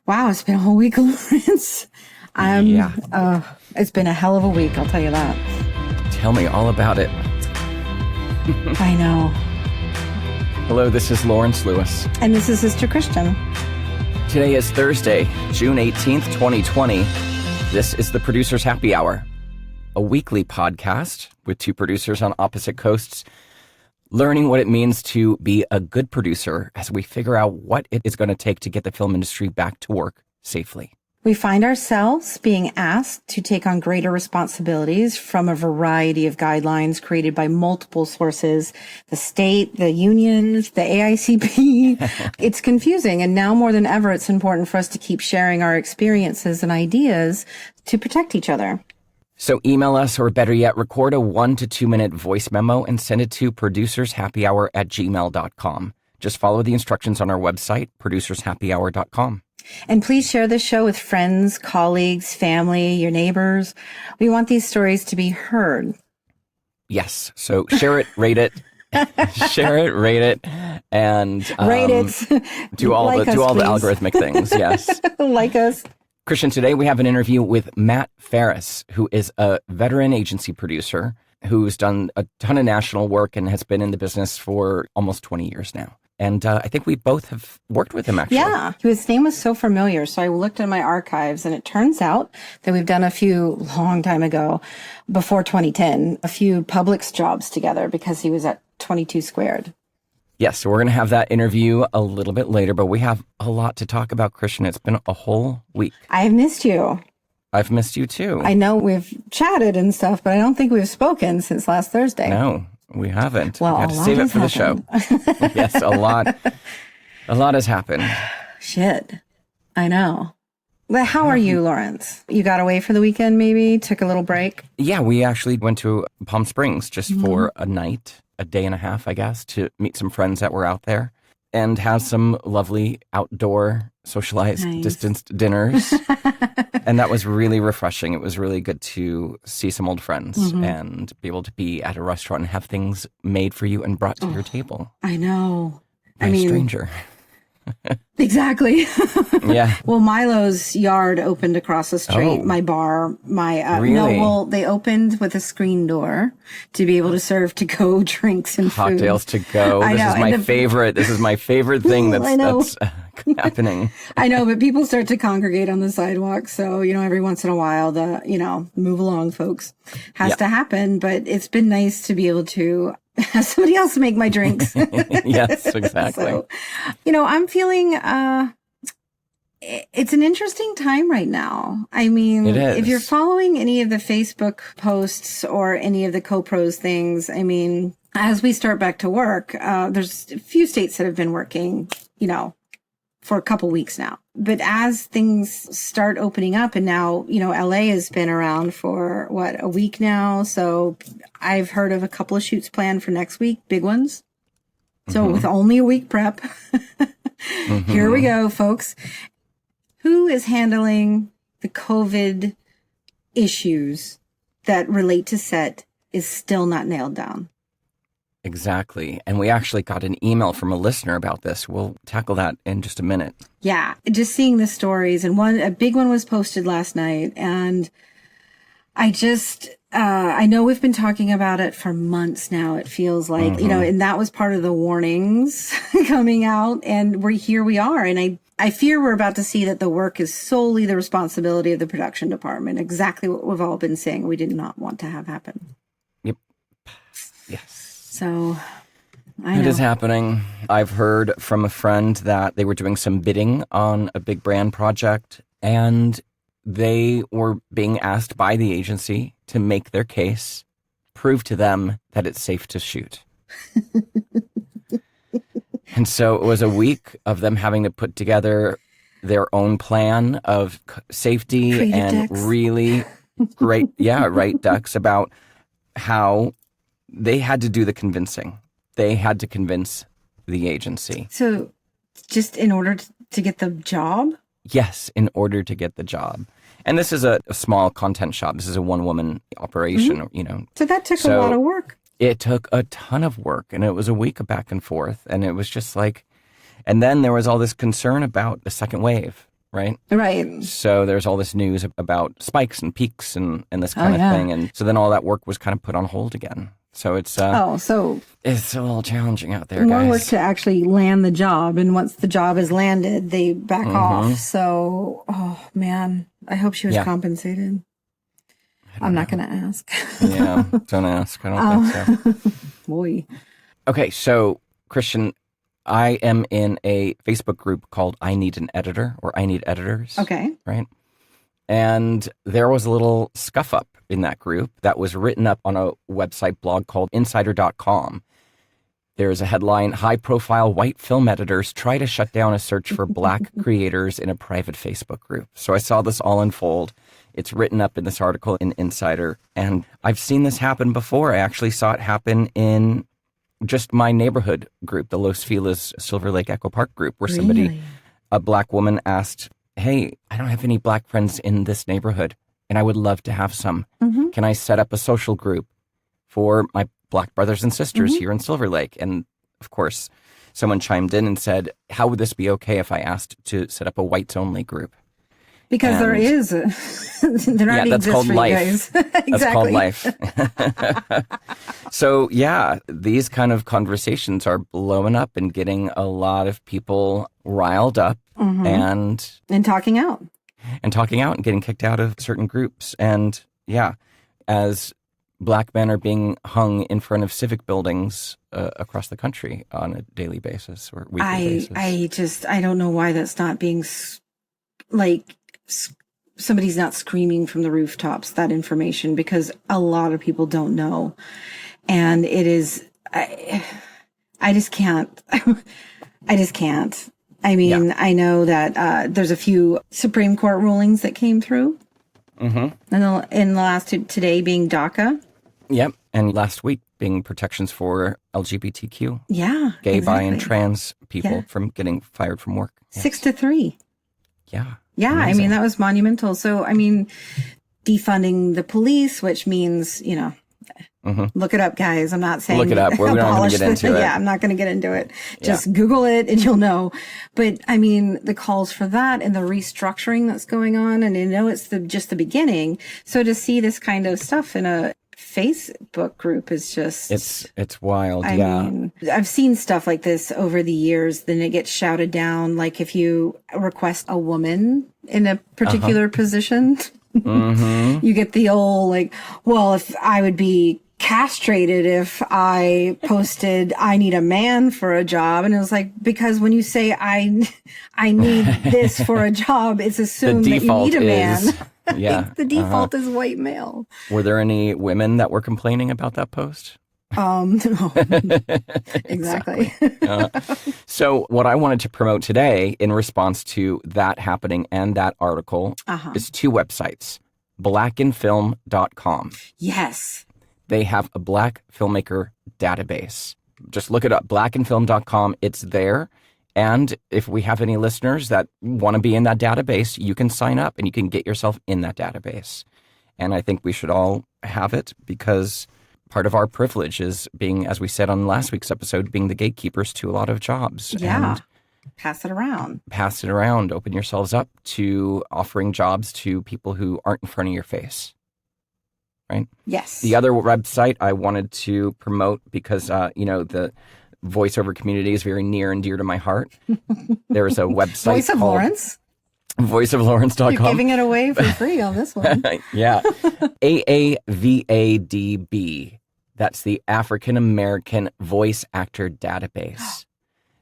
Wow, it's been a whole week, Lawrence. It's been a hell of a week, I'll tell you that. Tell me all about it. I know. Hello, this is Lawrence Lewis. And this is Sister Christian. Today is Thursday, June 18th, 2020. This is the Producer's Happy Hour, a weekly podcast with two producers on opposite coasts, learning what it means to be a good producer as we figure out what it is going to take to get the film industry back to work safely. We find ourselves being asked to take on greater responsibilities from a variety of guidelines created by multiple sources, the state, the unions, the AICP. It's confusing. And now more than ever, it's important for us to keep sharing our experiences and ideas to protect each other. So email us, or better yet, record a 1 to 2 minute voice memo and send it to producershappyhour@gmail.com. Just follow the instructions on our website, producershappyhour.com. And please share this show with friends, colleagues, family, your neighbors. We want these stories to be heard. Yes. So share it, rate it, share it, rate it, and rate it. Do all like the algorithmic things. Yes. Like us. Christian, today we have an interview with Matt Faris, who is a veteran agency producer who's done a ton of national work and has been in the business for almost 20 years now. And I think we both have worked with him, actually. Yeah, his name was so familiar. So I looked in my archives, and it turns out that we've done a few long time ago, before 2010, a few Publix jobs together because he was at 22 Squared. Yes, so we're going to have that interview a little bit later, but we have a lot to talk about, Christian. It's been a whole week. I've missed you. I've missed you, too. I know we've chatted and stuff, but I don't think we've spoken since last Thursday. No. We haven't. Well, we had to save it for the show. Yes, a lot has happened. Shit. I know. But how are you, Lawrence? You got away for the weekend, maybe? Took a little break? Yeah, we actually went to Palm Springs just for a night, a day and a half, I guess, to meet some friends that were out there and have some lovely outdoor socialized, distanced dinners. And that was really refreshing. It was really good to see some old friends and be able to be at a restaurant and have things made for you and brought to your table. I know. By a stranger. Exactly. Yeah. Well, Milo's yard opened across the street. Oh. My bar, Really? they opened with a screen door to be able to serve to-go drinks and Cocktails food. to go. This is my favorite. This is my favorite thing that's happening. I know, but people start to congregate on the sidewalk. So, every once in a while, move along, folks, has to happen. But it's been nice to be able to have somebody else make my drinks. Yes, exactly. So, I'm feeling, it's an interesting time right now. I mean, it is. If you're following any of the Facebook posts or any of the co-pros things, I mean, as we start back to work, there's a few states that have been working, for a couple weeks now. But as things start opening up, and now, LA has been around for a week now. So I've heard of a couple of shoots planned for next week, big ones. So with only a week prep, here we go, folks. Who is handling the COVID issues that relate to set is still not nailed down. Exactly. And we actually got an email from a listener about this. We'll tackle that in just a minute. Yeah. Just seeing the stories. And a big one was posted last night. And I know we've been talking about it for months now. It feels like, and that was part of the warnings coming out. And here we are. And I fear we're about to see that the work is solely the responsibility of the production department. Exactly what we've all been saying we did not want to have happen. Yep. Yes. So I know. It is happening. I've heard from a friend that they were doing some bidding on a big brand project, and they were being asked by the agency to make their case, prove to them that it's safe to shoot. And so it was a week of them having to put together their own plan of safety Creative and decks. really great, right decks about how they had to do the convincing. They had to convince the agency. So just in order to get the job? Yes, in order to get the job. And this is a small content shop. This is a one-woman operation, So that took a lot of work. It took a ton of work, and it was a week of back and forth. And it was just like, and then there was all this concern about the second wave. right? Right. So there's all this news about spikes and peaks and this kind of thing. And so then all that work was kind of put on hold again. So it's it's a little challenging out there, more guys. work to actually land the job. And once the job is landed, they back off. So, oh man, I hope she was compensated. I'm not going to ask. Yeah, don't ask. I don't think so. Boy. Okay, so Christian, I am in a Facebook group called I Need an Editor, or I Need Editors. Okay. Right? And there was a little scuff up in that group that was written up on a website blog called insider.com. There's a headline, high-profile white film editors try to shut down a search for black creators in a private Facebook group. So I saw this all unfold. It's written up in this article in Insider. And I've seen this happen before. I actually saw it happen in just my neighborhood group, the Los Feliz Silver Lake Echo Park group, where somebody, a black woman asked, hey, I don't have any black friends in this neighborhood, and I would love to have some. Mm-hmm. Can I set up a social group for my black brothers and sisters here in Silver Lake? And of course, someone chimed in and said, how would this be okay if I asked to set up a whites only group? Because there is. There already that's exists called for life. You guys. Exactly. That's called life. So, yeah, these kind of conversations are blowing up and getting a lot of people riled up and talking out. And talking out and getting kicked out of certain groups. And, yeah, as black men are being hung in front of civic buildings across the country on a daily basis or weekly basis. I don't know why that's not being somebody's not screaming from the rooftops that information, because a lot of people don't know. And it is, I just can't. I just can't. I mean, I know that there's a few Supreme Court rulings that came through. Mm-hmm. In the last today being DACA. Yep. And last week being protections for LGBTQ. Yeah. Gay, bi, and trans people from getting fired from work. Yes. 6-3. Yeah. Yeah. Amazing. I mean, that was monumental. So, I mean, defunding the police, which means, look it up, guys. I'm not saying look it up. We're not going to get into it. Yeah, I'm not going to get into it. Just Google it and you'll know. But I mean, the calls for that and the restructuring that's going on, and it's just the beginning. So to see this kind of stuff in a Facebook group is just it's wild. I mean, I've seen stuff like this over the years. Then it gets shouted down. Like if you request a woman in a particular position, you get the old well, if I would be castrated if I posted I need a man for a job. And it was because when you say I need this for a job, it's assumed that you need a man. Yeah. The default is white male. Were there any women that were complaining about that post? No. Exactly. So what I wanted to promote today in response to that happening and that article is two websites, blackandfilm.com. Yes. They have a black filmmaker database. Just look it up, blackandfilm.com. It's there. And if we have any listeners that want to be in that database, you can sign up and you can get yourself in that database. And I think we should all have it because part of our privilege is being, as we said on last week's episode, being the gatekeepers to a lot of jobs. Yeah. And pass it around. Pass it around. Open yourselves up to offering jobs to people who aren't in front of your face. Right? Yes. The other website I wanted to promote because, the voiceover community is very near and dear to my heart. There is a website Voice of called Lawrence. voiceoflawrence.com. You're giving it away for free on this one. Yeah. AAVADB. That's the African American Voice Actor Database.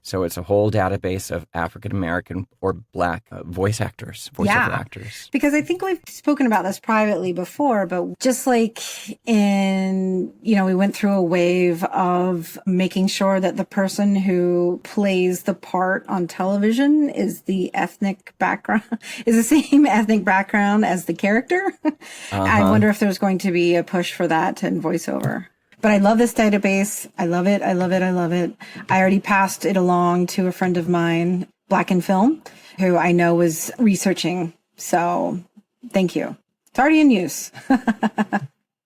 So it's a whole database of African American or black voice actors, voiceover actors. Because I think we've spoken about this privately before, but just like we went through a wave of making sure that the person who plays the part on television is the ethnic background, is the same ethnic background as the character. I wonder if there's going to be a push for that in voiceover. But I love this database. I love it. I love it. I love it. I already passed it along to a friend of mine, Black and Film, who I know was researching. So thank you. It's already in use.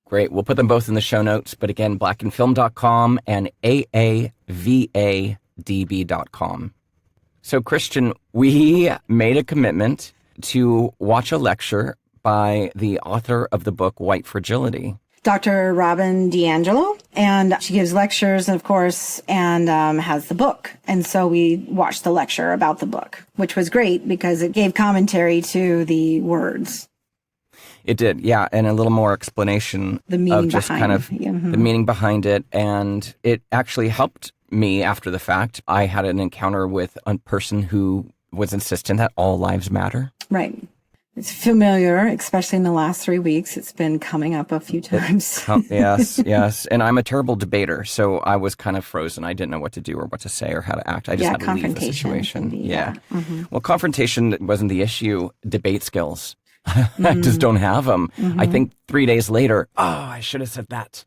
Great. We'll put them both in the show notes. But again, blackandfilm.com and AAVADB.com. So, Christian, we made a commitment to watch a lecture by the author of the book, White Fragility. Dr. Robin DiAngelo, and she gives lectures, of course, and has the book. And so we watched the lecture about the book, which was great because it gave commentary to the words. It did, yeah, and a little more explanation The meaning of just behind kind of the meaning behind it. And it actually helped me after the fact. I had an encounter with a person who was insistent that all lives matter. Right. It's familiar, especially in the last 3 weeks. It's been coming up a few times. Yes. And I'm a terrible debater, so I was kind of frozen. I didn't know what to do or what to say or how to act. I just had to leave the situation. Well, confrontation wasn't the issue. Debate skills. I just don't have them. I think 3 days later, I should have said that.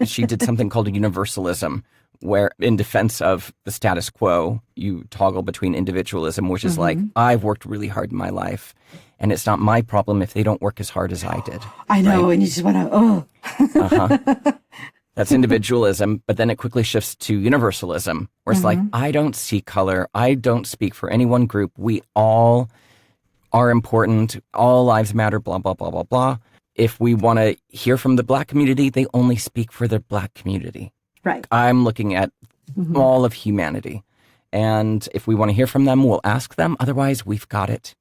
She did something called universalism, where in defense of the status quo, you toggle between individualism, which is like, I've worked really hard in my life, and it's not my problem if they don't work as hard as I did. I know, right? And you just want to, That's individualism, but then it quickly shifts to universalism, where it's like, I don't see color, I don't speak for any one group, we all are important, all lives matter, blah, blah, blah, blah, blah. If we want to hear from the Black community, they only speak for the Black community. Right. I'm looking at all of humanity. And if we want to hear from them, we'll ask them. Otherwise, we've got it.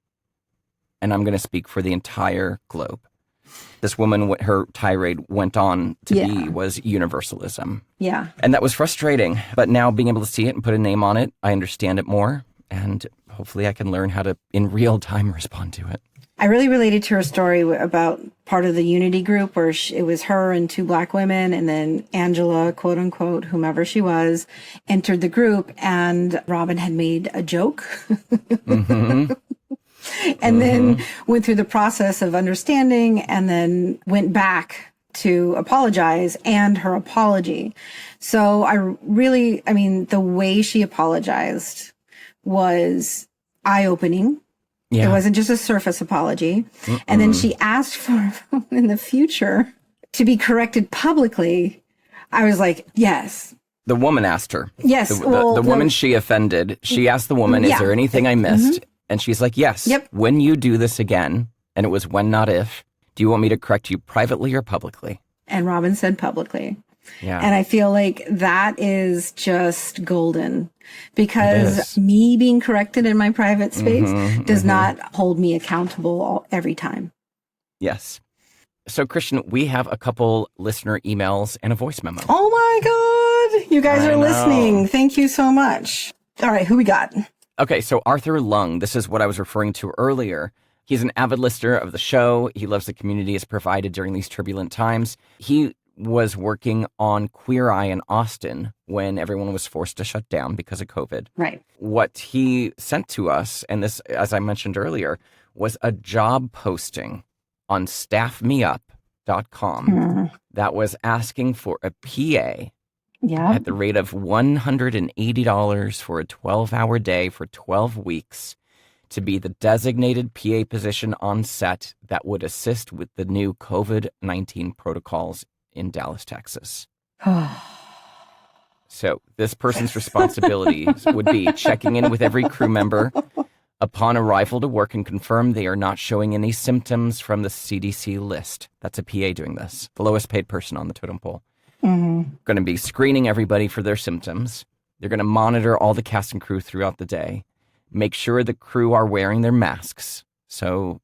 And I'm going to speak for the entire globe. This woman, her tirade went on to be was universalism. Yeah. And that was frustrating. But now being able to see it and put a name on it, I understand it more. And hopefully I can learn how to, in real time, respond to it. I really related to her story about part of the Unity group where it was her and two Black women, and then Angela, quote unquote, whomever she was, entered the group, and Robin had made a joke. And then went through the process of understanding and then went back to apologize and her apology. So the way she apologized was eye-opening. Yeah. It wasn't just a surface apology. And then she asked for, in the future, to be corrected publicly. I was like, yes. The woman asked her. Yes. The woman she offended, she asked the woman, is there anything I missed? And she's like, yes. Yep. When you do this again, and it was when, not if, do you want me to correct you privately or publicly? And Robin said publicly. Yeah. And I feel like that is just golden, because me being corrected in my private space does not hold me accountable every time. Yes. So, Christian, we have a couple listener emails and a voice memo. Oh my God. You guys are listening. Thank you so much. All right. Who we got? Okay. So Arthur Lung, this is what I was referring to earlier. He's an avid listener of the show. He loves the community it's provided during these turbulent times. He was working on Queer Eye in Austin when everyone was forced to shut down because of COVID. Right. What he sent to us, and this, as I mentioned earlier, was a job posting on staffmeup.com that was asking for a PA at the rate of $180 for a 12-hour day for 12 weeks to be the designated PA position on set that would assist with the new COVID-19 protocols in Dallas, Texas. So this person's responsibilities would be checking in with every crew member upon arrival to work and confirm they are not showing any symptoms from the CDC list. That's a PA doing this, the lowest paid person on the totem pole. Going to be screening everybody for their symptoms. They're going to monitor all the cast and crew throughout the day. Make sure the crew are wearing their masks. So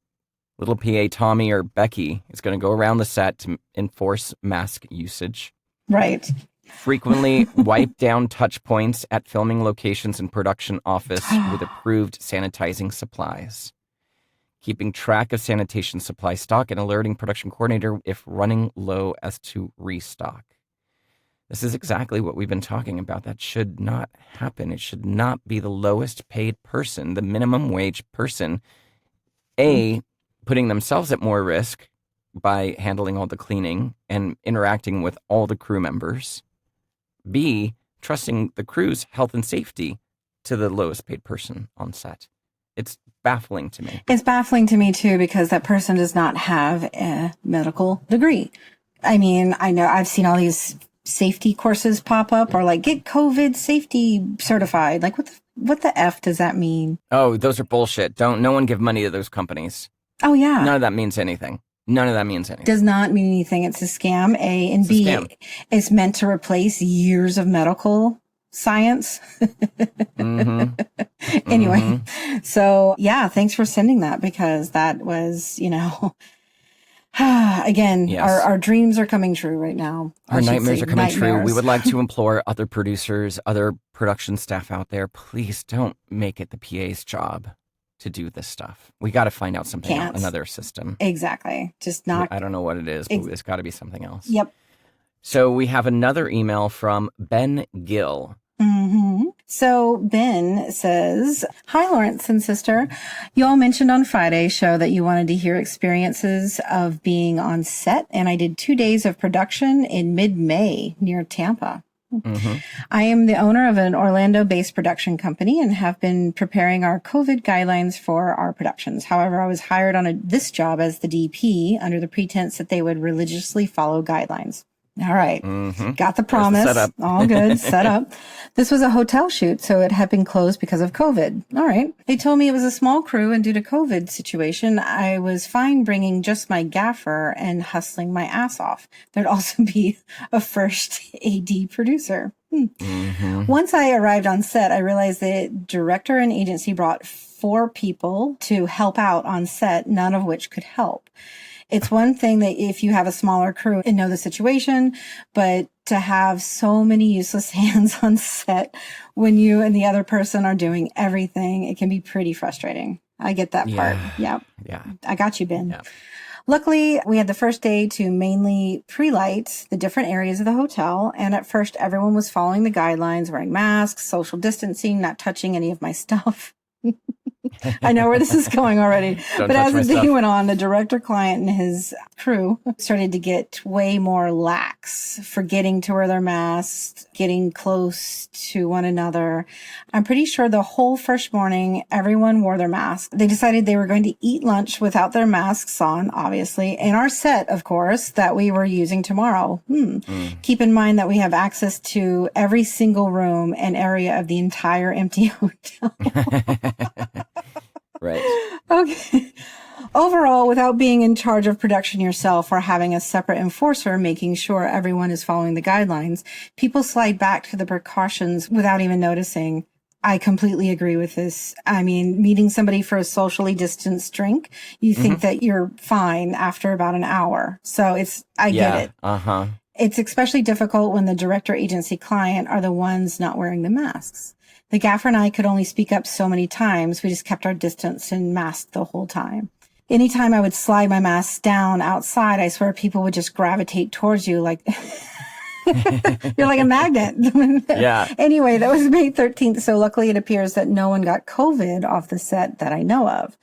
little PA Tommy or Becky is going to go around the set to enforce mask usage. Right. Frequently wipe down touch points at filming locations and production office with approved sanitizing supplies. Keeping track of sanitation supply stock and alerting production coordinator if running low as to restock. This is exactly what we've been talking about. That should not happen. It should not be the lowest paid person, the minimum wage person, putting themselves at more risk by handling all the cleaning and interacting with all the crew members. B, trusting the crew's health and safety to the lowest paid person on set. It's baffling to me. It's baffling to me, too, because that person does not have a medical degree. I mean, I know I've seen all these safety courses pop up or like get COVID safety certified. Like, What the F does that mean? Oh, those are bullshit. No one give money to those companies. Oh, yeah. None of that means anything. None of that means anything. Does not mean anything. It's a scam. A and B, it's meant to replace years of medical science. Anyway, so yeah, thanks for sending that, because that was, again, yes. Our dreams are coming true right now. Our nightmares are coming true. We would like to implore other producers, other production staff out there, please don't make it the PA's job to do this stuff. We got to find out something else, another system. Exactly. Just not. I don't know what it is, but it's got to be something else. Yep. So we have another email from Ben Gill. So Ben says, "Hi, Lawrence and sister. You all mentioned on Friday's show that you wanted to hear experiences of being on set, and I did 2 days of production in mid-May near Tampa. I am the owner of an Orlando-based production company and have been preparing our COVID guidelines for our productions. However, I was hired on this job as the DP under the pretense that they would religiously follow guidelines. All right. Got the promise. All good. Set up. This was a hotel shoot, so it had been closed because of COVID. All right. They told me it was a small crew, and due to COVID situation, I was fine bringing just my gaffer and hustling my ass off. There'd also be a first AD producer. Once I arrived on set, I realized the director and agency brought 4 people to help out on set, none of which could help. It's one thing that if you have a smaller crew and know the situation, but to have so many useless hands on set when you and the other person are doing everything, it can be pretty frustrating. I get that part. Yeah. I got you, Ben. Yeah. Luckily, we had the first day to mainly pre-light the different areas of the hotel. And at first, everyone was following the guidelines, wearing masks, social distancing, not touching any of my stuff. I know where this is going already. But as the day went on, the director client and his crew started to get way more lax, forgetting to wear their masks, getting close to one another. I'm pretty sure the whole first morning, everyone wore their masks. They decided they were going to eat lunch without their masks on, obviously, in our set, of course, that we were using tomorrow. Keep in mind that we have access to every single room and area of the entire empty hotel. Right. Okay. Overall, without being in charge of production yourself or having a separate enforcer making sure everyone is following the guidelines, people slide back to the precautions without even noticing. I completely agree with this. I mean, meeting somebody for a socially distanced drink, you think that you're fine after about an hour. So I get it. It's especially difficult when the director agency client are the ones not wearing the masks. The gaffer and I could only speak up so many times. We just kept our distance and masked the whole time. Anytime I would slide my mask down outside, I swear people would just gravitate towards you like you're like a magnet. Yeah. Anyway, that was May 13th. So luckily it appears that no one got COVID off the set that I know of.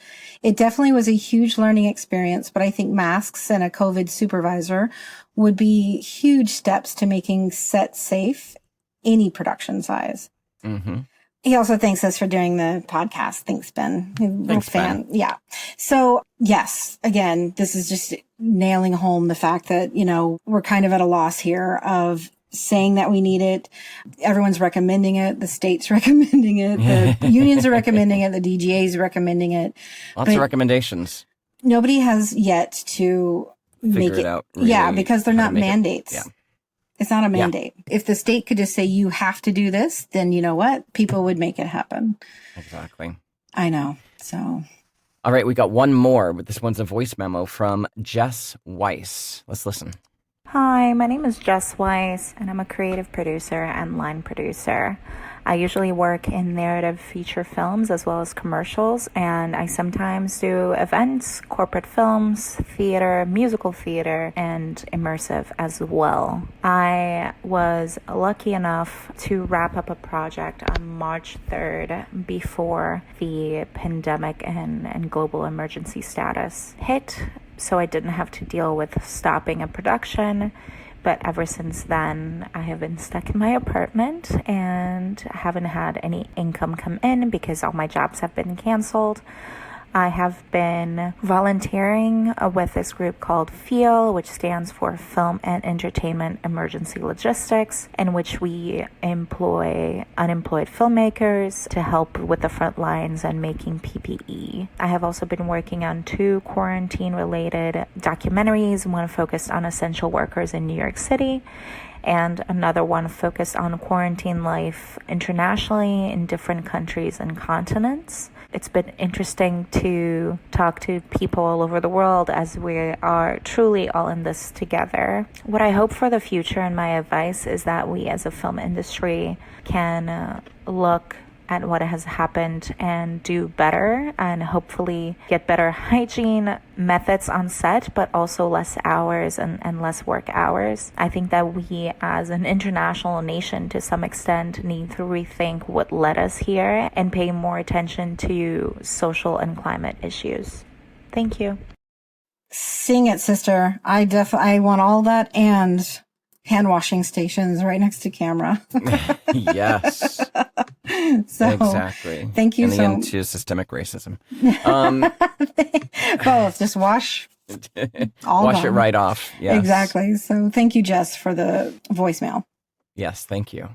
It definitely was a huge learning experience, but I think masks and a COVID supervisor would be huge steps to making set safe, any production size. He also thanks us for doing the podcast. Thanks, Ben. Thanks, fan. Ben. Yeah. So yes, again, this is just nailing home the fact that, we're kind of at a loss here of saying that we need it. Everyone's recommending it. The state's recommending it. The unions are recommending it. The DGA is recommending it. Lots of recommendations. Nobody has yet to make it out. Really, because they're not mandates. Yeah. It's not a mandate. Yeah. If the state could just say, you have to do this, then you know what? People would make it happen. Exactly. I know. So. All right. We got one more, but this one's a voice memo from Jess Weiss. Let's listen. Hi, my name is Jess Weiss, and I'm a creative producer and line producer. I usually work in narrative feature films as well as commercials, and I sometimes do events, corporate films, theater, musical theater, and immersive as well. I was lucky enough to wrap up a project on March 3rd before the pandemic and global emergency status hit, so I didn't have to deal with stopping a production. But ever since then, I have been stuck in my apartment and haven't had any income come in because all my jobs have been canceled. I have been volunteering with this group called FEEL, which stands for Film and Entertainment Emergency Logistics, in which we employ unemployed filmmakers to help with the front lines and making PPE. I have also been working on 2 quarantine-related documentaries, one focused on essential workers in New York City, and another one focused on quarantine life internationally in different countries and continents. It's been interesting to talk to people all over the world as we are truly all in this together. What I hope for the future and my advice is that we as a film industry can look at what has happened and do better and hopefully get better hygiene methods on set, but also less hours and less work hours. I think that we as an international nation to some extent need to rethink what led us here and pay more attention to social and climate issues. Thank you. Sing it, sister. I want all that and hand washing stations right next to camera. Yes. So exactly. Thank you and the so end to systemic racism. Both. Just wash all wash gone. it right off. Yes. Exactly. So thank you, Jess, for the voicemail. Yes, thank you.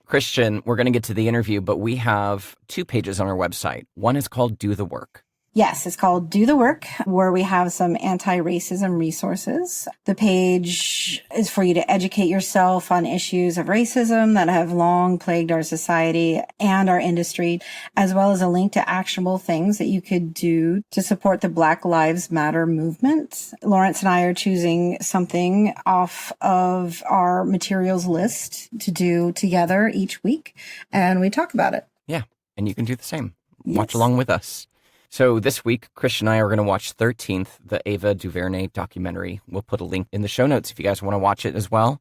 Christian, we're going to get to the interview, but we have 2 pages on our website. One is called Do the Work. Yes, it's called Do the Work, where we have some anti-racism resources. The page is for you to educate yourself on issues of racism that have long plagued our society and our industry, as well as a link to actionable things that you could do to support the Black Lives Matter movement. Lawrence and I are choosing something off of our materials list to do together each week, and we talk about it. Yeah, and you can do the same. Yes. Watch along with us. So this week, Christian and I are going to watch 13th, the Ava DuVernay documentary. We'll put a link in the show notes if you guys want to watch it as well.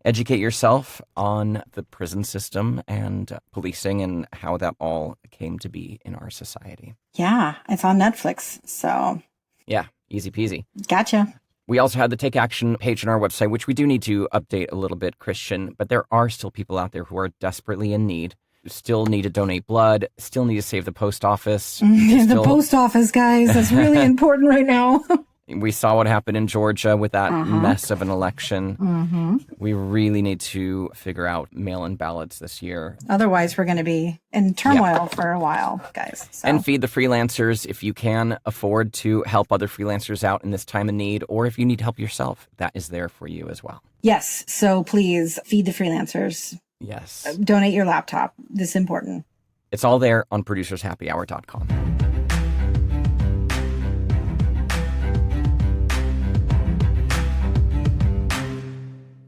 Educate yourself on the prison system and policing and how that all came to be in our society. Yeah, it's on Netflix, so. Yeah, easy peasy. Gotcha. We also had the Take Action page on our website, which we do need to update a little bit, Christian, but there are still people out there who are desperately in need. Still need to donate blood, still need to save the post office. The post office, guys, that's really important right now. We saw what happened in Georgia with that mess of an election. We really need to figure out mail-in ballots this year. Otherwise, we're going to be in turmoil for a while, guys. So. And feed the freelancers if you can afford to help other freelancers out in this time of need, or if you need help yourself, that is there for you as well. Yes, so please feed the freelancers. Yes. Donate your laptop. This is important. It's all there on producershappyhour.com.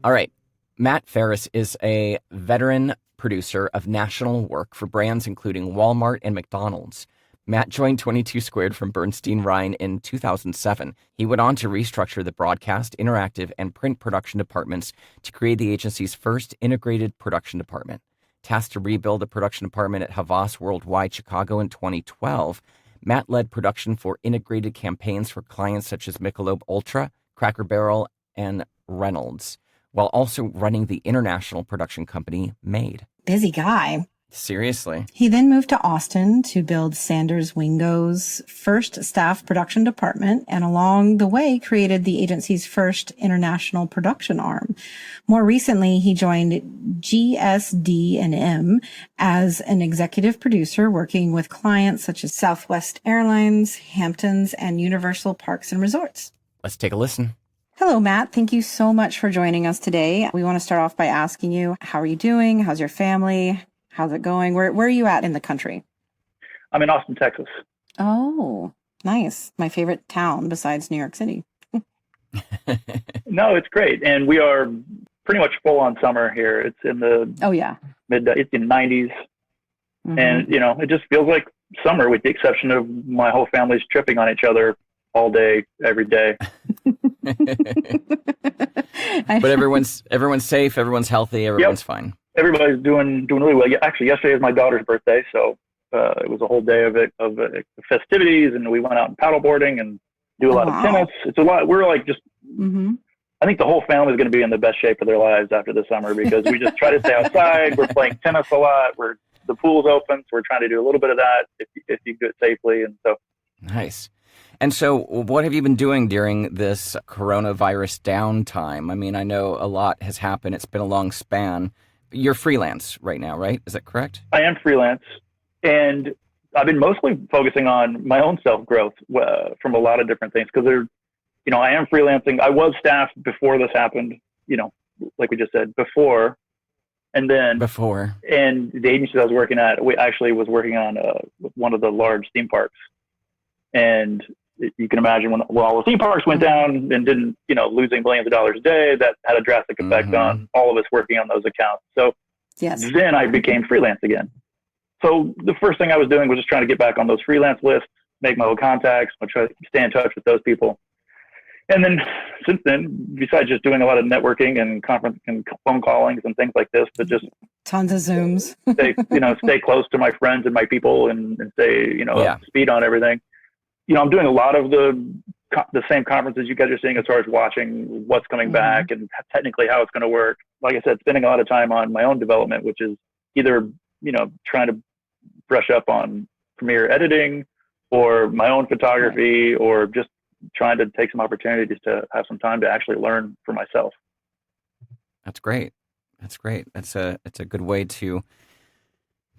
All right. Matt Faris is a veteran producer of national work for brands including Walmart and McDonald's. Matt joined 22 Squared from Bernstein Rhine in 2007. He went on to restructure the broadcast, interactive, and print production departments to create the agency's first integrated production department. Tasked to rebuild the production department at Havas Worldwide Chicago in 2012, Matt led production for integrated campaigns for clients such as Michelob Ultra, Cracker Barrel, and Reynolds, while also running the international production company Made. Busy guy. Seriously. He then moved to Austin to build Sanders Wingo's first staff production department, and along the way created the agency's first international production arm. More recently, he joined GSD&M as an executive producer, working with clients such as Southwest Airlines, Hamptons, and Universal Parks and Resorts. Let's take a listen. Hello, Matt. Thank you so much for joining us today. We want to start off by asking you, how are you doing? How's your family? How's it going? Where are you at in the country? I'm in Austin, Texas. Oh, nice. My favorite town besides New York City. No, it's great. And we are pretty much full on summer here. It's in the it's in 90s. Mm-hmm. And, you know, it just feels like summer with the exception of my whole family's tripping on each other all day, every day. But everyone's safe, everyone's healthy, everyone's fine. Everybody's doing really well. Actually, yesterday is my daughter's birthday, so it was a whole day of festivities, and we went out and paddleboarding and do a lot of tennis. It's a lot. We're like just. Mm-hmm. I think the whole family is going to be in the best shape of their lives after the summer because we just try to stay outside. We're playing tennis a lot. The pool's open, so we're trying to do a little bit of that if you do it safely. And so Nice. And so what have you been doing during this coronavirus downtime? I mean, I know a lot has happened. It's been a long span. You're freelance right now, right? Is that correct? I am freelance, and I've been mostly focusing on my own self-growth from a lot of different things because I am freelancing. I was staff before this happened, like we just said, before. And then and the agency I was working at, we actually was working on one of the large theme parks. And you can imagine when all the theme parks went down and didn't, losing millions of dollars a day, that had a drastic effect on all of us working on those accounts. So then I became freelance again. So the first thing I was doing was just trying to get back on those freelance lists, make my own contacts, try to stay in touch with those people. And then since then, besides just doing a lot of networking and conference and phone callings and things like this, but just tons of Zooms, stay close to my friends and my people and stay, up to speed on everything. I'm doing a lot of the same conferences you guys are seeing as far as watching what's coming back and technically how it's going to work. Like I said, spending a lot of time on my own development, which is either, trying to brush up on Premiere editing or my own photography or just trying to take some opportunities to have some time to actually learn for myself. That's great. It's a good way to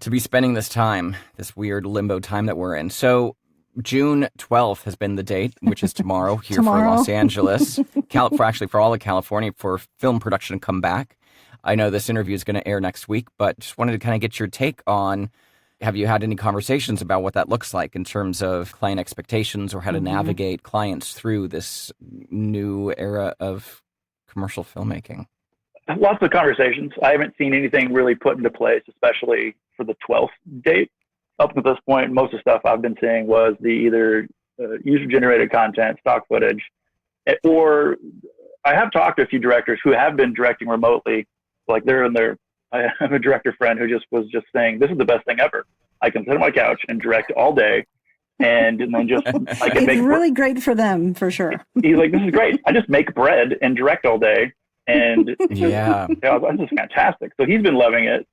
be spending this time, this weird limbo time that we're in. So June 12th has been the date, which is tomorrow here for Los Angeles, for all of California, for film production to come back. I know this interview is going to air next week, but just wanted to kind of get your take on, have you had any conversations about what that looks like in terms of client expectations or how to navigate clients through this new era of commercial filmmaking? Lots of conversations. I haven't seen anything really put into place, especially for the 12th date. Up to this point, most of the stuff I've been seeing was the either user-generated content, stock footage, or I have talked to a few directors who have been directing remotely. Like I have a director friend who was just saying, this is the best thing ever. I can sit on my couch and direct all day. And then just, I can it's really great for them, for sure. He's like, this is great. I just make bread and direct all day. And this is fantastic. So he's been loving it.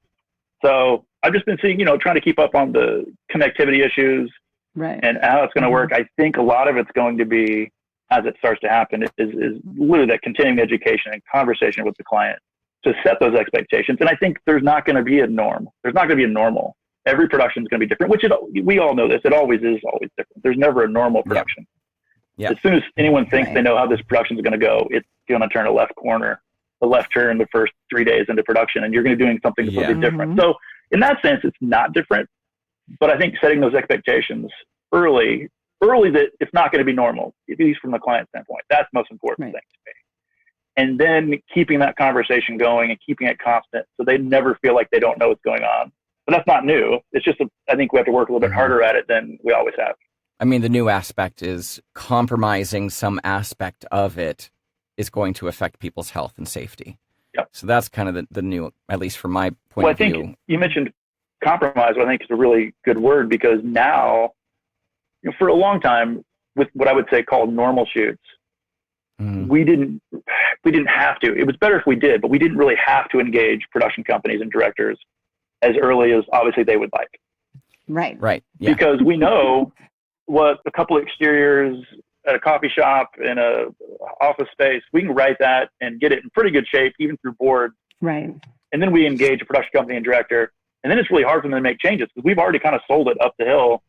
So I've just been seeing, trying to keep up on the connectivity issues and how it's going to work. I think a lot of it's going to be, as it starts to happen, is literally that continuing education and conversation with the client to set those expectations. And I think there's not going to be a norm. There's not going to be a normal. Every production is going to be different, we all know this. It always is always different. There's never a normal production. Yeah. As soon as anyone thinks they know how this production is going to go, it's going to turn a left turn the first 3 days into production, and you're going to be doing something completely different. So in that sense, it's not different. But I think setting those expectations early that it's not going to be normal, at least from the client standpoint, that's the most important thing to me. And then keeping that conversation going and keeping it constant so they never feel like they don't know what's going on. But that's not new. It's just, I think we have to work a little bit harder at it than we always have. I mean, the new aspect is compromising some aspect of it is going to affect people's health and safety. Yep. So that's kind of the new, at least from my point of view. I think you mentioned compromise, what I think is a really good word, because now, for a long time, with what I would say called normal shoots, we didn't have to. It was better if we did, but we didn't really have to engage production companies and directors as early as obviously they would like. Right. Yeah. Because we know what a couple of exteriors at a coffee shop in a office space, we can write that and get it in pretty good shape, even through board. Right. And then we engage a production company and director, and then it's really hard for them to make changes because we've already kind of sold it up the hill.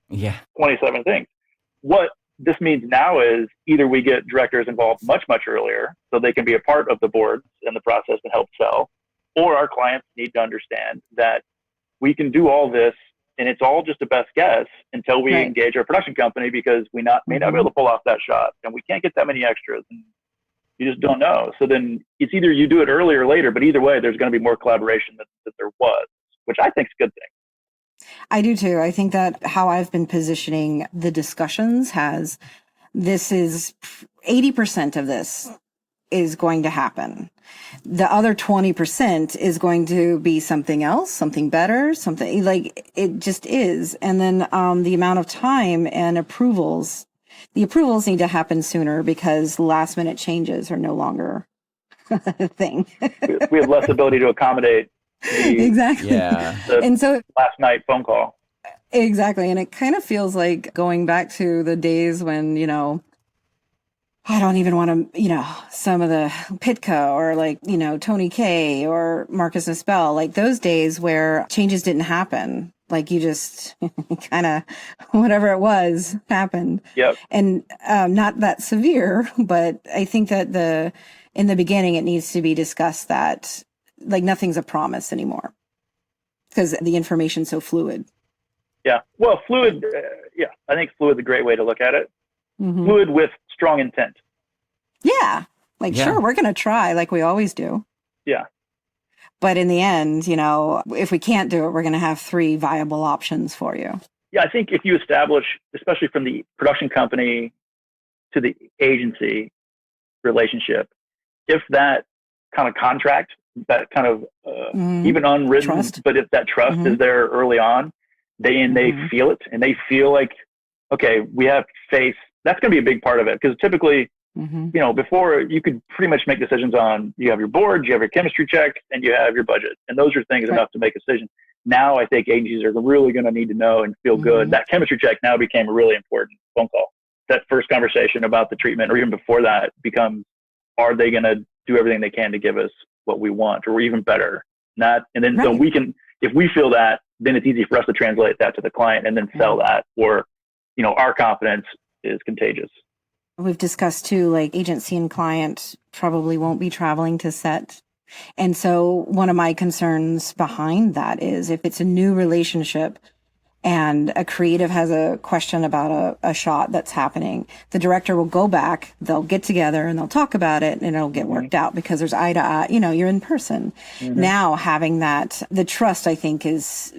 27 things. What this means now is either we get directors involved much, much earlier so they can be a part of the boards and the process and help sell, or our clients need to understand that we can do all this and it's all just a best guess until we engage our production company, because we may not be able to pull off that shot and we can't get that many extras and you just don't know. So then it's either you do it earlier or later, but either way, there's going to be more collaboration that there was, which I think is a good thing. I do too. I think that how I've been positioning the discussions this is 80% of this is going to happen. The other 20% is going to be something else, something better, something like it just is. And then the amount of time and the approvals need to happen sooner because last minute changes are no longer a thing. We have less ability to accommodate exactly. And so last night phone call. Exactly. And it kind of feels like going back to the days when, I don't even want to, some of the Pitka or like, Tony K or Marcus Nispel, like those days where changes didn't happen. Like you just kind of, whatever it was happened. Yep. And not that severe, but I think that in the beginning, it needs to be discussed that like nothing's a promise anymore because the information's so fluid. Yeah. Well, fluid. I think fluid's a great way to look at it. Mm-hmm. Fluid with strong intent. Yeah. Sure, we're going to try like we always do. Yeah. But in the end, if we can't do it, we're going to have 3 viable options for you. Yeah. I think if you establish, especially from the production company to the agency relationship, if that kind of contract, that kind of even unwritten, trust. But if that trust is there early on, they feel it and they feel like, okay, we have faith. That's going to be a big part of it because typically, before you could pretty much make decisions on, you have your board, you have your chemistry check, and you have your budget. And those are things enough to make a decision. Now I think agencies are really going to need to know and feel good. That chemistry check now became a really important phone call. That first conversation about the treatment, or even before that, becomes, are they going to do everything they can to give us what we want, or even better? So we can, if we feel that, then it's easy for us to translate that to the client and then sell that, or, our confidence is contagious. We've discussed too, like agency and client probably won't be traveling to set. And so one of my concerns behind that is if it's a new relationship and a creative has a question about a shot that's happening, the director will go back, they'll get together and they'll talk about it and it'll get worked out because there's eye to eye, you're in person. Now having that, the trust I think is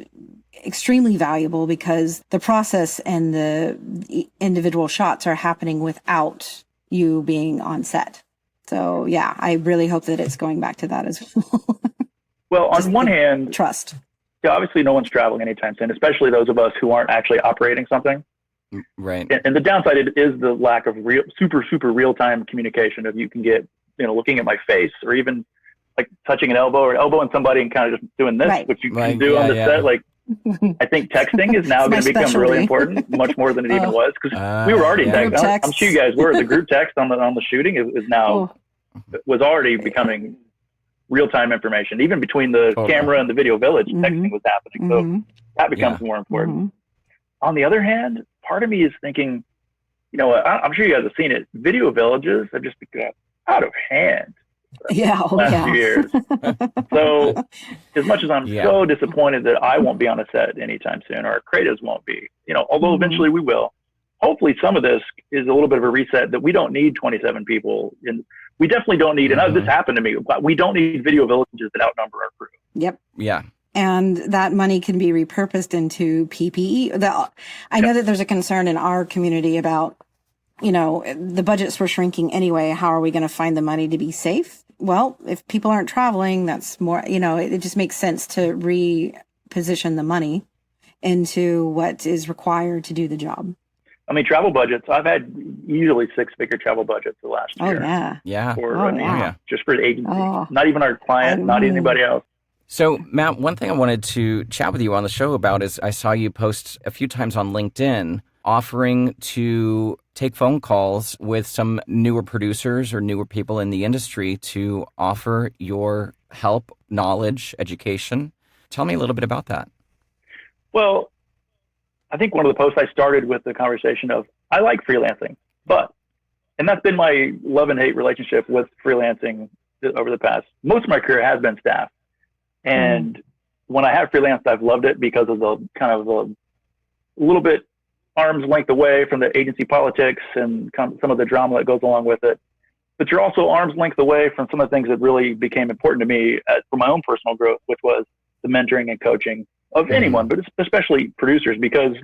extremely valuable because the process and the individual shots are happening without you being on set. So yeah, I really hope that it's going back to that as well. Well, on one hand, trust. Yeah, obviously no one's traveling anytime soon, especially those of us who aren't actually operating something. Right. And the downside is the lack of super real-time communication. If you can get, looking at my face or even like touching an elbow or elbowing somebody and kind of just doing this, which you can do on the set, like, I think texting is now going to become really important, much more than it even was, because we were already texting. I'm sure you guys were. The group text on the shooting is now was already becoming real-time information. Even between the camera and the video village, texting was happening. So that becomes more important. On the other hand, part of me is thinking, I'm sure you guys have seen it. Video villages have just become out of hand. Last few years. So as much as I'm so disappointed that I won't be on a set anytime soon, or our creatives won't be, although eventually we will, hopefully some of this is a little bit of a reset that we don't need 27 people. And we definitely don't need, and this happened to me, we don't need video villages that outnumber our crew. Yep. Yeah. And that money can be repurposed into PPE. I know that there's a concern in our community about, the budgets were shrinking anyway. How are we going to find the money to be safe? Well, if people aren't traveling, that's more, it just makes sense to reposition the money into what is required to do the job. I mean, travel budgets, I've had easily 6-figure travel budgets the last year. Oh, yeah. Yeah. Just for the agency. Not even our client, not anybody else. So, Matt, one thing I wanted to chat with you on the show about is I saw you post a few times on LinkedIn offering to take phone calls with some newer producers or newer people in the industry to offer your help, knowledge, education. Tell me a little bit about that. Well, I think one of the posts I started with the conversation of, I like freelancing, and that's been my love and hate relationship with freelancing over the past, most of my career has been staff. And when I have freelanced, I've loved it because of the kind of a little bit arm's length away from the agency politics and some of the drama that goes along with it. But you're also arm's length away from some of the things that really became important to me for my own personal growth, which was the mentoring and coaching of anyone, but especially producers, because,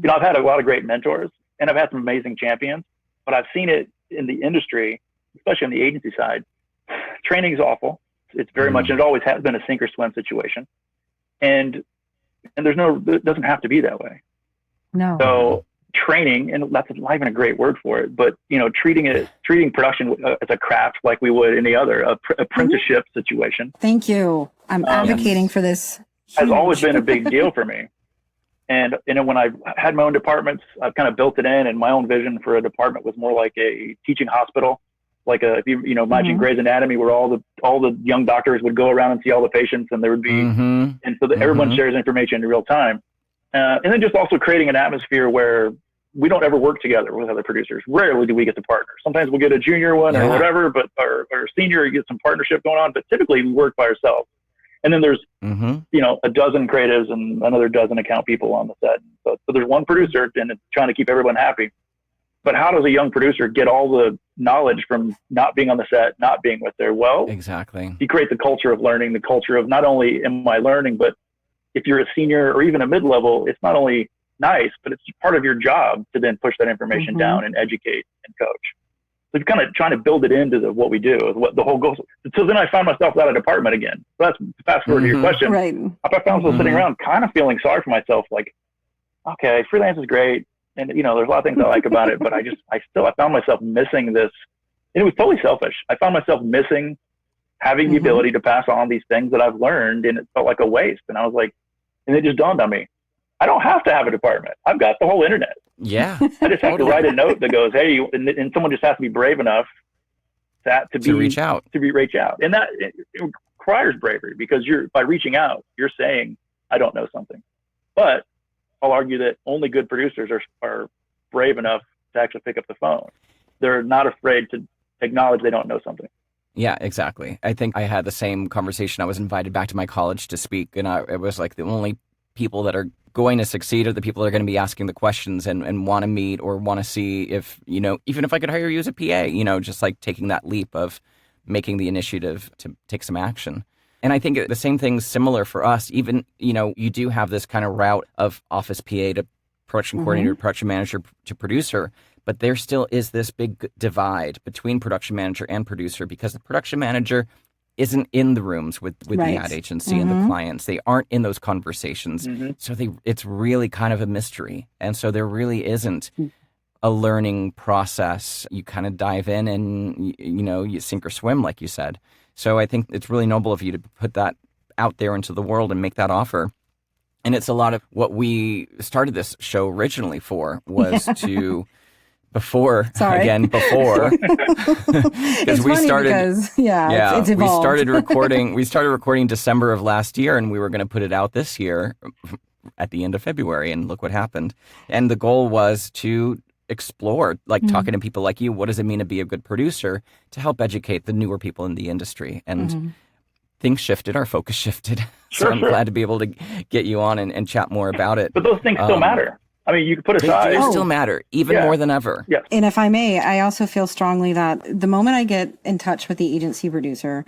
I've had a lot of great mentors and I've had some amazing champions, but I've seen it in the industry, especially on the agency side. Training is awful. It's very much, and it always has been a sink or swim situation. And it doesn't have to be that way. No. So training, and that's not even a great word for it, but, treating production as a craft like we would any other apprenticeship situation. Thank you. I'm advocating for this. Has always been a big deal for me. And then when I had my own departments, I've kind of built it in, and my own vision for a department was more like a teaching hospital, like if you imagine Grey's Anatomy, where all the young doctors would go around and see all the patients, and there would be, and so that everyone shares information in real time. And then just also creating an atmosphere where we don't ever work together with other producers. Rarely do we get to partner. Sometimes we'll get a junior one or whatever, but or senior, you get some partnership going on, but typically we work by ourselves. And then there's, a dozen creatives and another dozen account people on the set. So there's one producer, and it's trying to keep everyone happy. But how does a young producer get all the knowledge from not being on the set, not being with there? Well, exactly. You create the culture of learning, the culture of not only am I learning, but if you're a senior or even a mid-level, it's not only nice, but it's part of your job to then push that information down and educate and coach. So you're kind of trying to build it into what we do, what the whole goal. So then I found myself out of department again. So that's fast forward to your question. Right. I found myself sitting around kind of feeling sorry for myself, like, okay, freelance is great. And, there's a lot of things I like about it, but I found myself missing this. And it was totally selfish. I found myself missing having the ability to pass on these things that I've learned, and it felt like a waste. And I was like, and it just dawned on me, I don't have to have a department. I've got the whole internet. Yeah. I just have to write a note that goes, hey, and someone just has to be brave enough to reach out. And that it requires bravery, because by reaching out, you're saying, I don't know something. But I'll argue that only good producers are brave enough to actually pick up the phone. They're not afraid to acknowledge they don't know something. Yeah, exactly. I think I had the same conversation. I was invited back to my college to speak, and it was like the only people that are going to succeed are the people that are going to be asking the questions and want to meet or want to see if, even if I could hire you as a PA, just like taking that leap of making the initiative to take some action. And I think the same thing's similar for us. Even, you do have this kind of route of office PA to production coordinator, production manager to producer, but there still is this big divide between production manager and producer, because the production manager isn't in the rooms with the ad agency and the clients. They aren't in those conversations. So it's really kind of a mystery. And so there really isn't a learning process. You kind of dive in and, you sink or swim, like you said. So I think it's really noble of you to put that out there into the world and make that offer. And it's a lot of what we started this show originally for, was to... Before, because we started, it's evolved. We started recording December of last year, and we were going to put it out this year at the end of February, and look what happened. And the goal was to explore, like talking to people like you, what does it mean to be a good producer, to help educate the newer people in the industry. And things shifted, our focus shifted. So I'm glad to be able to get you on and chat more about it. But those things still matter. I mean, you can put aside. They still matter, even more than ever. Yeah. And if I may, I also feel strongly that the moment I get in touch with the agency producer,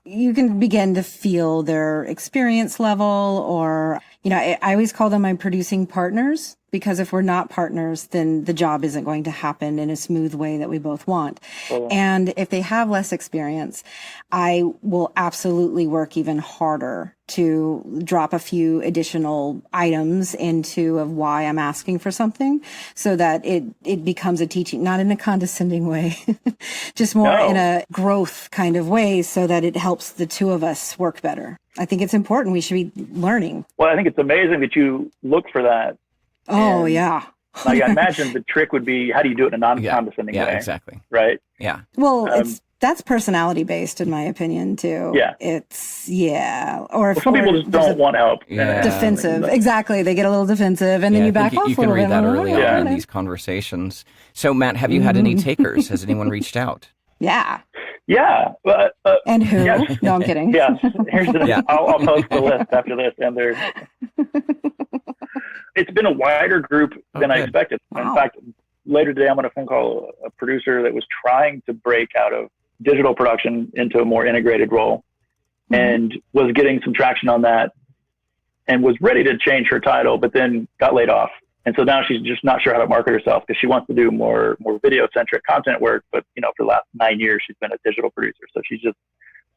you can begin to feel their experience level, or, I always call them my producing partners, because if we're not partners, then the job isn't going to happen in a smooth way that we both want. And if they have less experience, I will absolutely work even harder to drop a few additional items into of why I'm asking for something, so that it becomes a teaching, not in a condescending way, just more in a growth kind of way, so that it helps the two of us work better. I think it's important. We should be learning. Well, I think it's amazing that you look for that. Oh, yeah. Like, I imagine the trick would be, how do you do it in a non-condescending way? Yeah, exactly. Right? Yeah. Well, that's personality based, in my opinion, too. Yeah. Or if some people just don't want help. Yeah. Defensive. Exactly. They get a little defensive, and then you back off you a can little read bit. that early on in these conversations. So, Matt, have you had any takers? Has anyone reached out? Yeah. Yeah. But, and who? Yes. No, I'm kidding. Yes. I'll post the list after this. And it's been a wider group than I expected. Wow. In fact, later today, I'm going to phone call a producer that was trying to break out of digital production into a more integrated role, and was getting some traction on that, and was ready to change her title, but then got laid off. And so now she's just not sure how to market herself, because she wants to do more video-centric content work. But, for the last 9 years, she's been a digital producer. So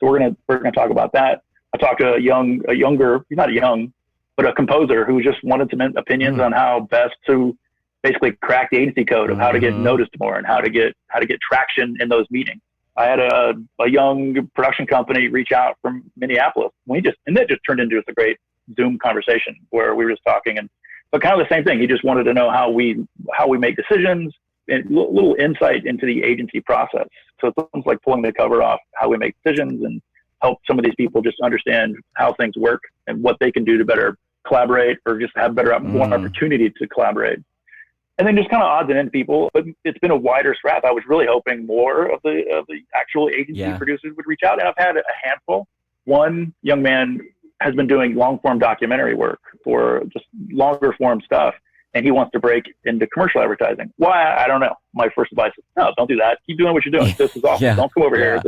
we're going to talk about that. I talked to a composer who just wanted some opinions on how best to basically crack the agency code of how to get noticed more, and how to get traction in those meetings. I had a young production company reach out from Minneapolis. And that just turned into a great Zoom conversation where we were just talking, and but kind of the same thing. He just wanted to know how we make decisions and little insight into the agency process. So it's almost like pulling the cover off how we make decisions and help some of these people just understand how things work and what they can do to better collaborate or just have more opportunity to collaborate. And then just kind of odds and ends people, but it's been a wider swath. I was really hoping more of the actual agency producers would reach out, and I've had a handful. One young man has been doing long form documentary work or just longer form stuff, and he wants to break into commercial advertising. Why? I don't know. My first advice is, no, don't do that. Keep doing what you're doing. This is awesome. Don't come over here.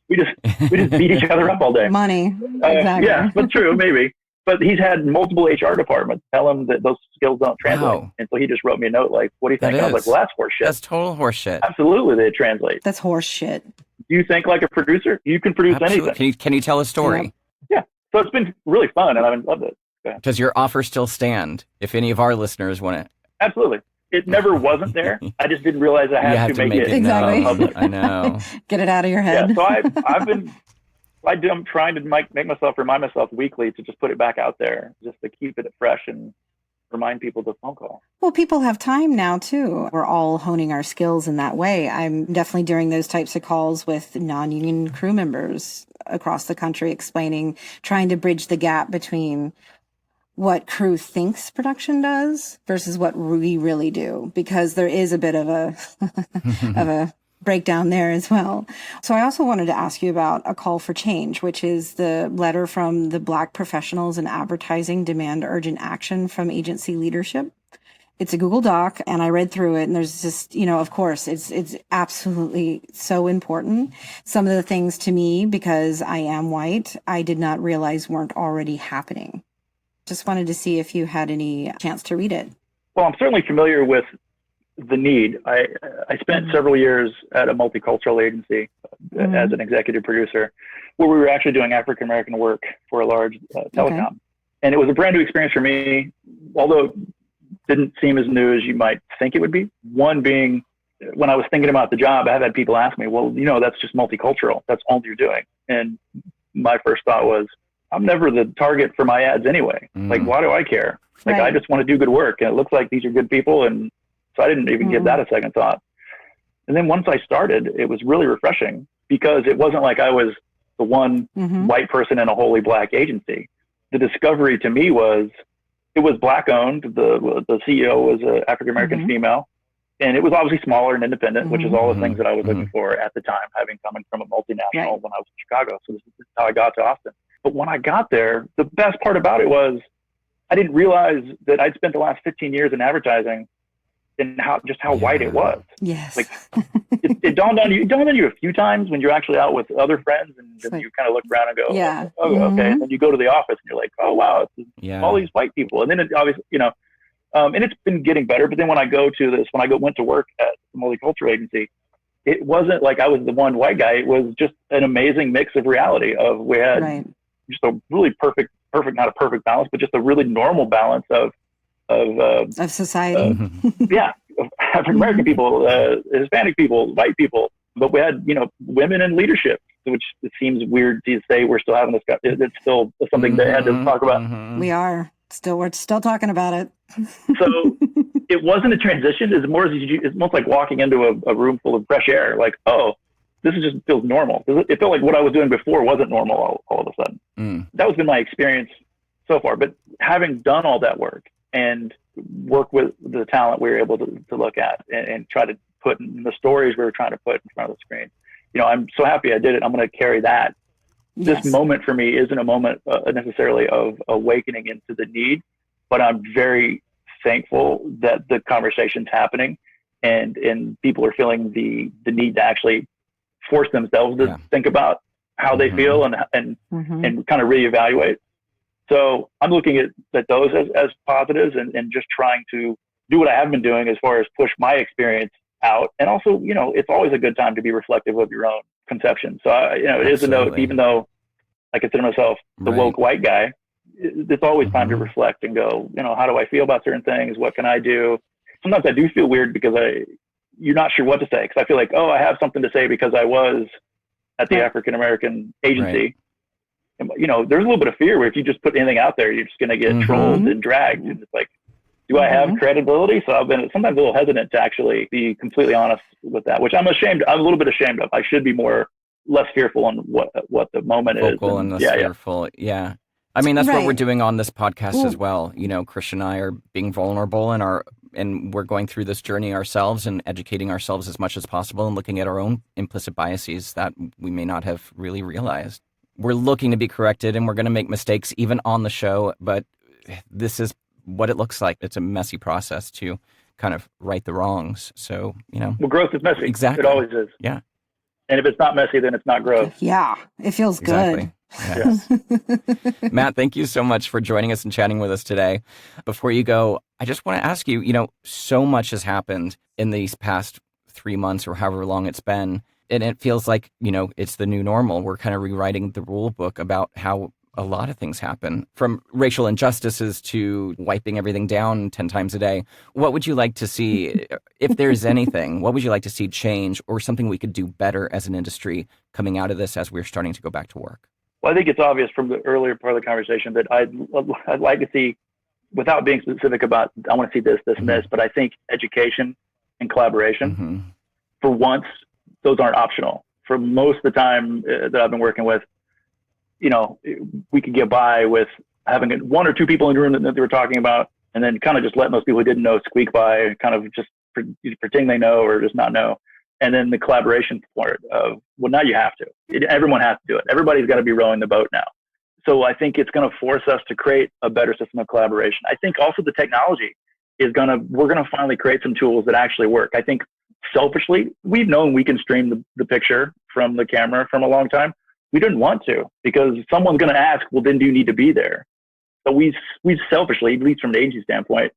We just beat each other up all day. Money. Exactly. Yeah, but true, maybe. But he's had multiple HR departments tell him that those skills don't translate. Wow. And so he just wrote me a note like, what do you think? And I was like, well, that's horse shit. That's total horse shit. Absolutely, they translate. That's horse shit. Do you think like a producer? You can produce anything. Can you tell a story? Yeah. So it's been really fun, and I've loved it. Does your offer still stand if any of our listeners want it? Absolutely. It never wasn't there. I just didn't realize I had to make it exactly. public. I know. Get it out of your head. Yeah, so I'm trying to remind myself weekly to just put it back out there, just to keep it fresh and remind people to phone call. Well, people have time now too. We're all honing our skills in that way. I'm definitely doing those types of calls with non-union crew members across the country, trying to bridge the gap between what crew thinks production does versus what we really do, because there is a bit of a of a breakdown there as well. So I also wanted to ask you about a call for change, which is the letter from the Black Professionals in Advertising Demand Urgent Action from Agency Leadership. It's a Google Doc, and I read through it, and there's just, of course, it's absolutely so important. Some of the things to me, because I am white, I did not realize weren't already happening. Just wanted to see if you had any chance to read it. Well, I'm certainly familiar with the need. I spent several years at a multicultural agency as an executive producer, where we were actually doing African-American work for a large telecom. Okay. And it was a brand new experience for me, although it didn't seem as new as you might think it would be. One being, when I was thinking about the job, I've had people ask me, well, that's just multicultural. That's all you're doing. And my first thought was, I'm never the target for my ads anyway. Like, why do I care? Like, I just want to do good work. And it looks like these are good people. And so I didn't even give that a second thought. And then once I started, it was really refreshing, because it wasn't like I was the one white person in a wholly Black agency. The discovery to me was, it was Black owned. The CEO was an African-American female. And it was obviously smaller and independent, which is all the things that I was looking for at the time, having coming from a multinational when I was in Chicago. So this is how I got to Austin. But when I got there, the best part about it was I didn't realize that I'd spent the last 15 years in advertising and how white it was. Yes. Like it dawned on you a few times when you're actually out with other friends, and then you kind of look around and go, okay. And then you go to the office and you're like, oh, wow, it's all these white people. And then it obviously, and it's been getting better. But then when I went to work at the multicultural agency, it wasn't like I was the one white guy. It was just an amazing mix of reality of, we had just a really perfect, not a perfect balance, but just a really normal balance of society. Of African-American people, Hispanic people, white people. But we had, women in leadership, which it seems weird to say we're still having this. It's still something they had to talk about. We're still talking about it. So it wasn't a transition. It's almost like walking into a room full of fresh air. Like, oh, this just feels normal. It felt like what I was doing before wasn't normal all of a sudden. That was been my experience so far. But having done all that work and work with the talent we were able to look at and try to put in the stories we were trying to put in front of the screen, I'm so happy I did it. I'm going to carry that. This moment for me isn't a moment necessarily of awakening into the need, but I'm very thankful that the conversation's happening and people are feeling the need to actually force themselves to think about how they feel and kind of reevaluate. So I'm looking at those as positives and just trying to do what I have been doing as far as push my experience out. And also, it's always a good time to be reflective of your own conception. So, it is a note, even though I consider myself the woke white guy, it's always time to reflect and go, how do I feel about certain things? What can I do? Sometimes I do feel weird because you're not sure what to say. Cause I feel like, oh, I have something to say because I was at the African-American agency. And, there's a little bit of fear where if you just put anything out there, you're just going to get trolled and dragged. And it's like, Do I have credibility? So I've been sometimes a little hesitant to actually be completely honest with that, which I'm a little bit ashamed of. I should be less fearful on what the moment is. Vocal and less fearful. Yeah. I mean, that's what we're doing on this podcast as well. You know, Christian and I are being vulnerable and we're going through this journey ourselves and educating ourselves as much as possible and looking at our own implicit biases that we may not have really realized. We're looking to be corrected and we're going to make mistakes even on the show, but this is what it looks like. It's a messy process to kind of right the wrongs. So, you know. Well, growth is messy. Exactly. It always is. Yeah. And if it's not messy, then it's not growth. Yeah. It feels good. Yes. Matt, thank you so much for joining us and chatting with us today. Before you go, I just want to ask you, you know, so much has happened in these past 3 months or however long it's been. And it feels like, you know, it's the new normal. We're kind of rewriting the rule book about how a lot of things happen, from racial injustices to wiping everything down 10 times a day. What would you like to see, if there's anything, what would you like to see change or something we could do better as an industry coming out of this as we're starting to go back to work? Well, I think it's obvious from the earlier part of the conversation that I'd like to see, without being specific about, I want to see this, and this, but I think education and collaboration, for once, those aren't optional. For most of the time that I've been working with, you know, we could get by with having one or two people in the room that they were talking about, and then kind of just letting those people who didn't know squeak by and kind of just pretend they know or just not know. And then the collaboration part of, well, now you have to. Everyone has to do it. Everybody's got to be rowing the boat now. So I think it's going to force us to create a better system of collaboration. I think also the technology we're going to finally create some tools that actually work. I think selfishly, we've known we can stream the picture from the camera from a long time. We didn't want to, because someone's going to ask, well, then do you need to be there? So we selfishly, at least from an agency standpoint,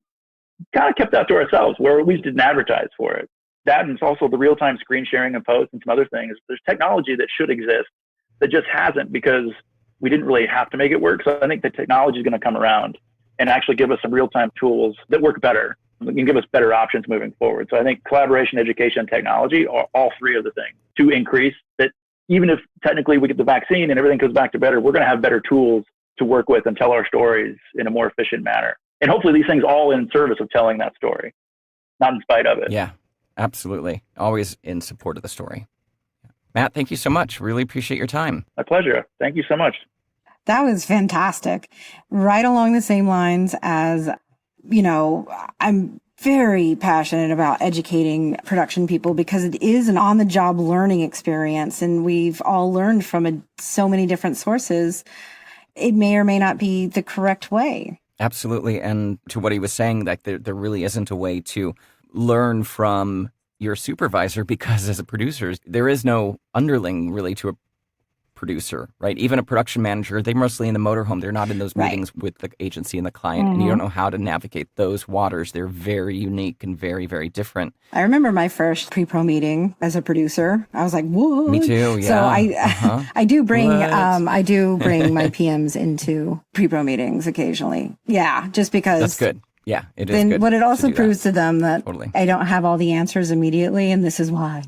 kind of kept that to ourselves, where at least didn't advertise for it. That, and it's also the real-time screen sharing and posts and some other things. There's technology that should exist that just hasn't, because we didn't really have to make it work. So I think the technology is going to come around and actually give us some real-time tools that work better and give us better options moving forward. So I think collaboration, education, and technology are all three of the things to increase that. Even if technically we get the vaccine and everything goes back to better, we're going to have better tools to work with and tell our stories in a more efficient manner. And hopefully these things all in service of telling that story, not in spite of it. Yeah, absolutely. Always in support of the story. Matt, thank you so much. Really appreciate your time. My pleasure. Thank you so much. That was fantastic. Right along the same lines as, you know, I'm very passionate about educating production people, because it is an on-the-job learning experience, and we've all learned from so many different sources. It may or may not be the correct way. Absolutely. And to what he was saying, like there really isn't a way to learn from your supervisor, because as a producer, there is no underling really to a producer, right? Even a production manager, they're mostly in the motorhome. They're not in those meetings with the agency and the client, and you don't know how to navigate those waters. They're very unique and very, very different. I remember my first pre-pro meeting as a producer. I was like, "What?" Me too. Yeah. So I do bring my PMs into pre-pro meetings occasionally. Yeah, just because that's good. Yeah, it is. Then good what it also proves to them that totally. I don't have all the answers immediately, and this is why.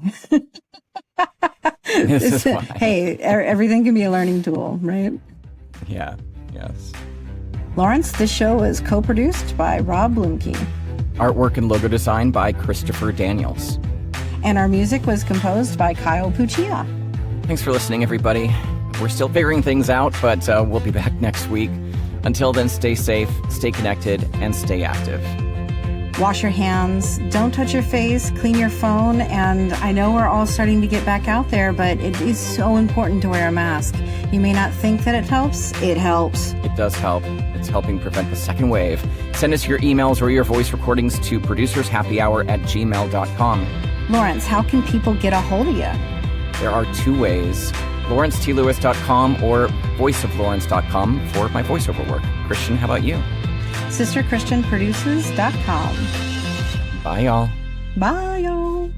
This is why. Hey, everything can be a learning tool, right? Yeah. Yes. Lawrence, this show is co-produced by Rob Blumke. Artwork and logo design by Christopher Daniels. And our music was composed by Kyle Puccia. Thanks for listening, everybody. We're still figuring things out, but we'll be back next week. Until then, stay safe, stay connected, and stay active. Wash your hands, don't touch your face, clean your phone, and I know we're all starting to get back out there, but it is so important to wear a mask. You may not think that it helps. It helps. It does help. It's helping prevent the second wave. Send us your emails or your voice recordings to producershappyhour@gmail.com. Lawrence, how can people get a hold of you? There are two ways. LawrenceTLewis.com or voiceoflawrence.com for my voiceover work. Christian, how about you? SisterChristianProduces.com. Bye, y'all. Bye, y'all.